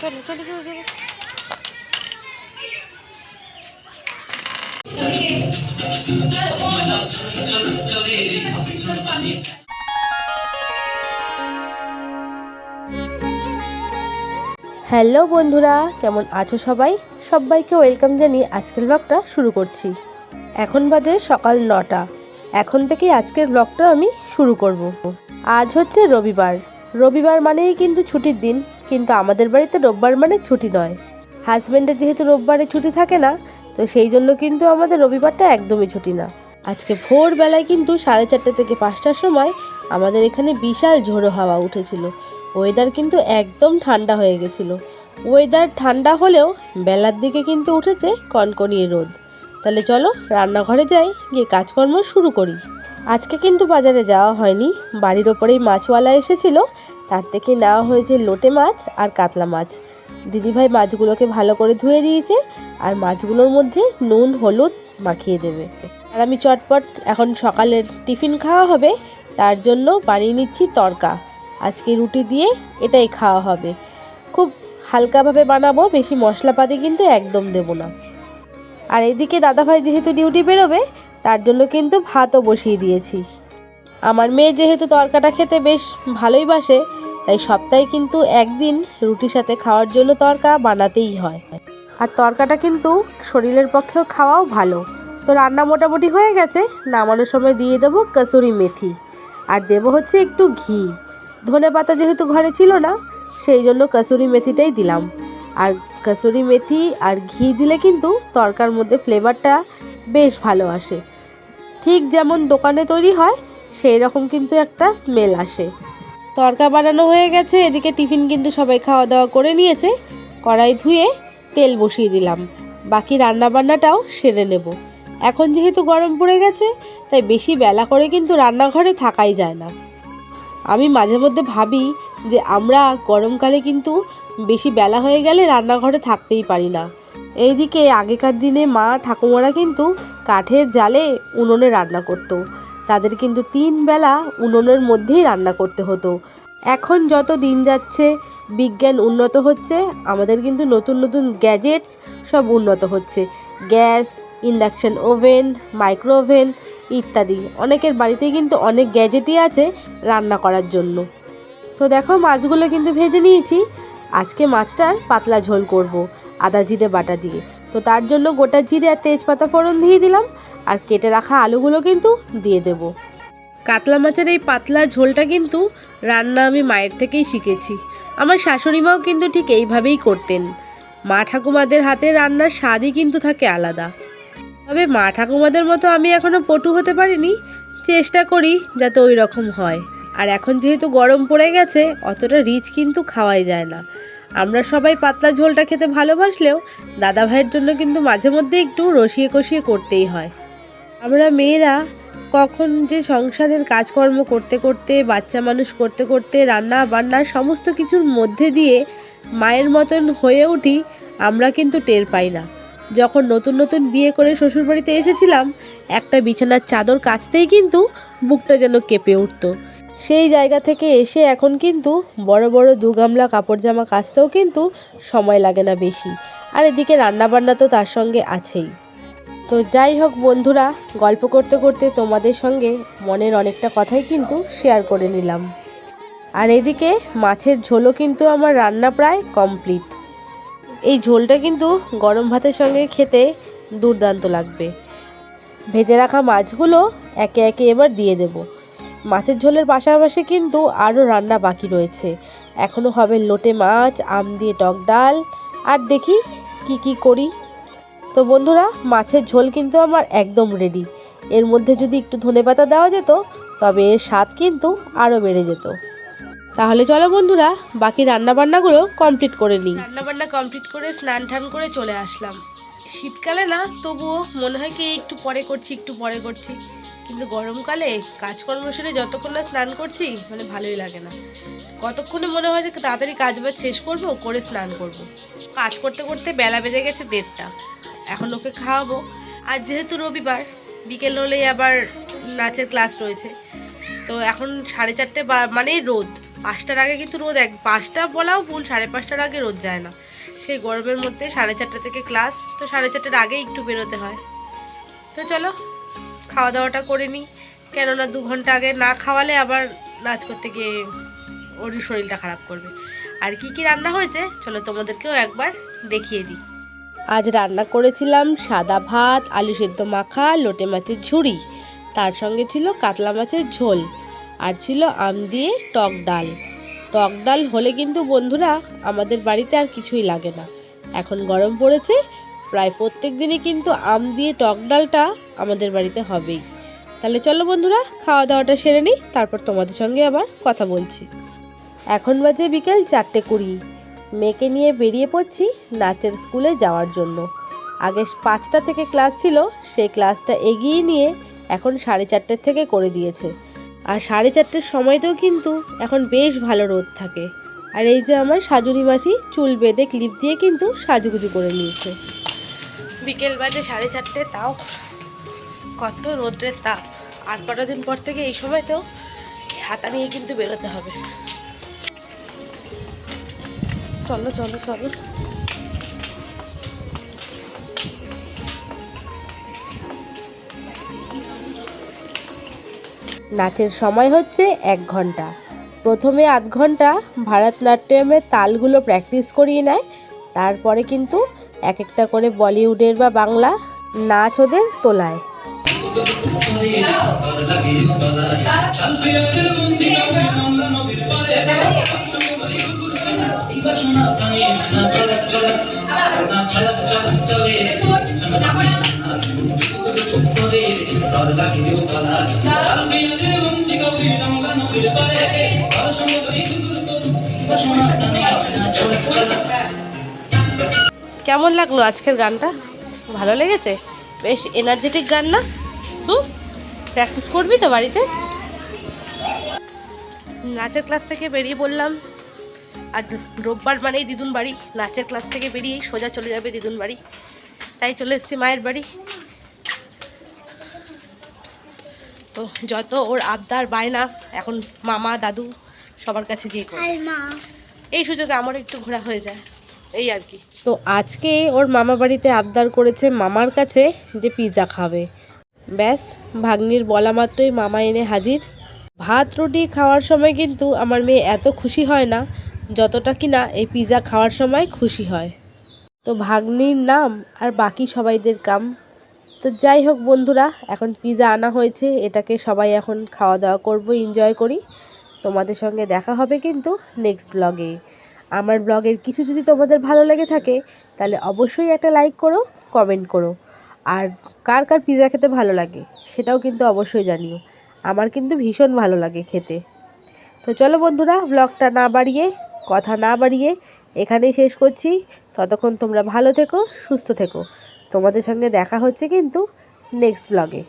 চলো চলো চলো চলো। হ্যালো বন্ধুরা, কেমন আছো সবাই? সবাইকে ওয়েলকাম জানিয়ে আজকের ব্লগটা শুরু করছি। এখন বাজে সকাল 9টা। এখন থেকেই আজকের ব্লগটা আমি শুরু করব। আজ হচ্ছে রবিবার। রবিবার মানেই কিন্তু ছুটির দিন, কিন্তু আমাদের বাড়িতে রোববার মানে ছুটি নয়। হাজব্যান্ডের যেহেতু রোববারে ছুটি থাকে না, তো সেই জন্য কিন্তু আমাদের রবিবারটা একদমই ছুটি না। আজকে ভোরবেলায় কিন্তু 4:30 থেকে 5টার সময় আমাদের এখানে বিশাল ঝোড়ো হাওয়া উঠেছিল। ওয়েদার কিন্তু একদম ঠান্ডা হয়ে গেছিলো। ওয়েদার ঠান্ডা হলেও বেলার দিকে কিন্তু উঠেছে কনকনিয়ে রোদ। তাহলে চলো রান্নাঘরে যাই, গিয়ে কাজকর্ম শুরু করি। আজকে কিন্তু বাজারে যাওয়া হয়নি, বাড়ির ওপরেই মাছওয়ালা এসেছিল, তার থেকে নেওয়া হয়েছে লোটে মাছ আর কাতলা মাছ। দিদিভাই মাছগুলোকে ভালো করে ধুয়ে দিয়েছে, আর মাছগুলোর মধ্যে নুন হলুদ মাখিয়ে দেবে। আর আমি চটপট এখন সকালের টিফিন খাওয়া হবে, তার জন্য বানিয়ে নিচ্ছি তড়কা। আজকে রুটি দিয়ে এটাই খাওয়া হবে। খুব হালকাভাবে বানাবো, বেশি মশলাপাতি কিন্তু একদম দেব না। আর এদিকে দাদাভাই যেহেতু ডিউটি বেরোবে, তার জন্য কিন্তু ভাতও বসিয়ে দিয়েছি। আমার মেয়ে যেহেতু তরকাটা খেতে বেশ ভালোই বাসে, তাই সপ্তাহে কিন্তু একদিন রুটির সাথে খাওয়ার জন্য তরকা বানাতেই হয়। আর তরকাটা কিন্তু শরীরের পক্ষেও খাওয়াও ভালো। তো রান্না মোটামুটি হয়ে গেছে, নামানোর সময় দিয়ে দেবো কসুরি মেথি, আর দেবো হচ্ছে একটু ঘি। ধনেপাতা যেহেতু ঘরে ছিল না, সেই জন্য কসুরি মেথিটাই দিলাম। আর কসুরি মেথি আর ঘি দিলে কিন্তু তরকার মধ্যে ফ্লেভারটা বেশ ভালো আসে। ঠিক যেমন দোকানে তৈরি হয় সেই রকম কিন্তু একটা স্মেল আসে। তরকা বানানো হয়ে গেছে, এদিকে টিফিন কিন্তু সবাই খাওয়া দাওয়া করে নিয়েছে। কড়াই ধুয়ে তেল বসিয়ে দিলাম, বাকি রান্নাবান্নাটাও সেরে নেব। এখন যেহেতু গরম পড়ে গেছে, তাই বেশি বেলা করে কিন্তু রান্নাঘরে থাকাই যায় না। আমি মাঝে মধ্যে ভাবি যে আমরা গরমকালে কিন্তু বেশি বেলা হয়ে গেলে রান্নাঘরে থাকতেই পারি না। এইদিকে আগেকার দিনে মা ঠাকুমারা কিন্তু কাঠের জালে উনুনে রান্না করতো। তাদের কিন্তু 3 বেলা উনুনের মধ্যেই রান্না করতে হতো। এখন যত দিন যাচ্ছে বিজ্ঞান উন্নত হচ্ছে, আমাদের কিন্তু নতুন নতুন গ্যাজেটস সব উন্নত হচ্ছে। Gas, induction oven, micro oven ইত্যাদি অনেকের বাড়িতেই কিন্তু অনেক গ্যাজেটই আছে রান্না করার জন্য। তো দেখো মাছগুলো কিন্তু ভেজে নিয়েছি। আজকে মাছটার পাতলা ঝোল করব আদা জিরে বাটা দিয়ে। তো তার জন্য গোটা জিরে আর তেজপাতা ফোড়ন দিয়ে দিলাম, আর কেটে রাখা আলুগুলো কিন্তু দিয়ে দেব। কাতলা মাছের এই পাতলা ঝোলটা কিন্তু রান্না আমি মায়ের থেকেই শিখেছি। আমার শাশুড়ি মাও কিন্তু ঠিক এইভাবেই করতেন। মা ঠাকুমাদের হাতে রান্নার স্বাদই কিন্তু থাকে আলাদা। তবে মা ঠাকুমাদের মতো আমি এখনও পটু হতে পারিনি, চেষ্টা করি যাতে ওই রকম হয়। আর এখন যেহেতু গরম পড়ে গেছে, অতটা রিচ কিন্তু খাওয়াই যায় না। আমরা সবাই পাতলা ঝোলটা খেতে ভালোবাসলেও দাদা ভাইয়ের জন্য কিন্তু মাঝে মধ্যে একটু রসিয়ে কষিয়ে করতেই হয়। আমরা মেয়েরা কখন যে সংসারের কাজকর্ম করতে করতে, বাচ্চা মানুষ করতে করতে, রান্না বান্না সমস্ত কিছুর মধ্যে দিয়ে মায়ের মতন হয়ে উঠি, আমরা কিন্তু টের পাই না। যখন নতুন নতুন বিয়ে করে শ্বশুরবাড়িতে এসেছিলাম, একটা বিছানার চাদর কাচতেই কিন্তু বুকটা যেন কেঁপে উঠতো। সেই জায়গা থেকে এসে এখন কিন্তু বড় বড় 2 গামলা কাপড় জামা কাচতেও কিন্তু সময় লাগে না বেশি। আর এদিকে রান্নাবান্না তো তার সঙ্গে আছেই। তো যাই হোক বন্ধুরা, গল্প করতে করতে তোমাদের সঙ্গে মনের অনেকটা কথাই কিন্তু শেয়ার করে নিলাম। আর এদিকে মাছের ঝোলও কিন্তু আমার রান্না প্রায় কমপ্লিট। এই ঝোলটা কিন্তু গরম ভাতের সঙ্গে খেতে দুর্দান্ত লাগবে। ভেজে রাখা মাছগুলো একে একে এবার দিয়ে দেব। মাছের ঝোলের পাশাপাশি কিন্তু আরও রান্না বাকি রয়েছে। এখনও হবে লোটে মাছ, আম দিয়ে টক ডাল, আর দেখি কি কি করি। তো বন্ধুরা, মাছের ঝোল কিন্তু আমার একদম রেডি। এর মধ্যে যদি একটু ধনেপাতা দেওয়া যেত, তবে এর স্বাদ কিন্তু আরও বেড়ে যেত। তাহলে চলো বন্ধুরা, বাকি রান্নাবান্নাগুলো কমপ্লিট করে নিই। রান্নাবান্না কমপ্লিট করে স্নান টান করে চলে আসলাম। শীতকালে না, তবুও মনে হয় কি একটু পরে করছি, কিন্তু গরমকালে কাজকর্ম সেরে যতক্ষণ না স্নান করছি মানে ভালোই লাগে না। কতক্ষণে মনে হয় যে তাড়াতাড়ি কাজ বাজ শেষ করবো, করে স্নান করব। কাজ করতে করতে বেলা বেজে গেছে 1:30। এখন ওকে খাওয়াবো। আর যেহেতু রবিবার, বিকেল হলেই আবার নাচের ক্লাস রয়েছে। তো এখন 4:30 মানেই রোদ, 5টার আগে কিন্তু রোদ 5টা বলাও ভুল, 5:30টার আগে রোদ যায় না। সেই গরমের মধ্যে 4:30টা থেকে ক্লাস, তো 4:30টার আগে একটু বেরোতে হয়। তো চলো খাওয়া দাওয়াটা করে নিই, কেননা 2 ঘন্টা আগে না খাওয়ালে আবার নাচ করতে গিয়ে ওর শরীরটা খারাপ করবে। আর কি কি রান্না হয়েছে চলো তোমাদেরকেও একবার দেখিয়ে দিই। আজ রান্না করেছিলাম সাদা ভাত, আলু সেদ্ধ মাখা, লোটে মাছের ঝুড়ি, তার সঙ্গে ছিল কাতলা মাছের ঝোল, আর ছিল আম দিয়ে টক ডাল। টক ডাল হলে কিন্তু বন্ধুরা আমাদের বাড়িতে আর কিছুই লাগে না। এখন গরম পড়েছে, প্রায় প্রত্যেক দিনই কিন্তু আম দিয়ে টক ডালটা আমাদের বাড়িতে হবেই। তাহলে চলো বন্ধুরা খাওয়া দাওয়াটা সেরে নিই, তারপর তোমাদের সঙ্গে আবার কথা বলছি। এখন বাজে বিকেল 4:20। মেয়েকে নিয়ে বেরিয়ে পড়ছি নাচের স্কুলে যাওয়ার জন্য। আগে 5টা থেকে ক্লাস ছিল, সেই ক্লাসটা এগিয়ে নিয়ে এখন 4:30 থেকে করে দিয়েছে। আর 4:30-র সময়তেও কিন্তু এখন বেশ ভালো রোদ থাকে। আর এই যে আমার শাশুড়ি মাসি চুল বেঁধে ক্লিপ দিয়ে কিন্তু সাজুগুজু করে নিয়েছে। বিকেল বাজে 4:30, তাও কত রোদ্রের তাপ। আর কটা দিন পর থেকে এই সময়তেও ছাতা নিয়ে কিন্তু বেরোতে হবে। চলো চলো চলো। নাচের সময় হচ্ছে 1 ঘন্টা। প্রথমে আধ ঘন্টা ভারতনাট্যমের তালগুলো প্র্যাকটিস করিয়ে নেয়, তারপরে কিন্তু এক একটা করে বলিউডের বা বাংলা নাচ ওদের তোলায়। কেমন লাগলো আজকের গানটা? ভালো লেগেছে? বেশ এনার্জেটিক গান না? প্র্যাকটিস করবি তো বাড়িতে? নাচের ক্লাস থেকে বেরিয়ে পড়লাম। আর রোববার মানেই দিদুন বাড়ি। নাচের ক্লাস থেকে বেরিয়ে সোজা চলে যাবে দিদুন বাড়ি, তাই চলে এসেছি মায়ের বাড়ি। তো যত ওর আবদার বায়না এখন মামা দাদু সবার কাছে গিয়ে করে, এই সুযোগে আমারও একটু ঘোরা হয়ে যায়, এই আর কি। তো আজকে ওর মামা বাড়িতে আবদার করেছে মামার কাছে যে পিৎজা খাবে। ব্যাস, ভাগ্নির বলা মাত্রই মামা এনে হাজির। ভাত রুটি খাওয়ার সময় কিন্তু আমার মেয়ে এত খুশি হয় না যতটা কিনা এই পিৎজা খাওয়ার সময় খুশি হয়। তো ভাগ্নির নাম আর বাকি সবাইদের কাম। তো যাই হোক বন্ধুরা, এখন পিৎজা আনা হয়েছে, এটাকে সবাই এখন খাওয়া দাওয়া করব, এনজয় করি। তোমাদের সঙ্গে দেখা হবে কিন্তু নেক্সট ব্লগে। আমার ব্লগের কিছু যদি তোমাদের ভালো লেগে থাকে তাহলে অবশ্যই একটা লাইক করো, কমেন্ট করো। আর কার কার পিৎজা খেতে ভালো লাগে সেটাও কিন্তু অবশ্যই জানিও। আমার কিন্তু ভীষণ ভালো লাগে খেতে। তো চলো বন্ধুরা, ব্লগটা না বাড়িয়ে, কথা না বাড়িয়ে এখানেই শেষ করছি। ততক্ষণ তোমরা ভালো থেকো, সুস্থ থেকো। তোমাদের সঙ্গে দেখা হচ্ছে কিন্তু নেক্সট ব্লগে।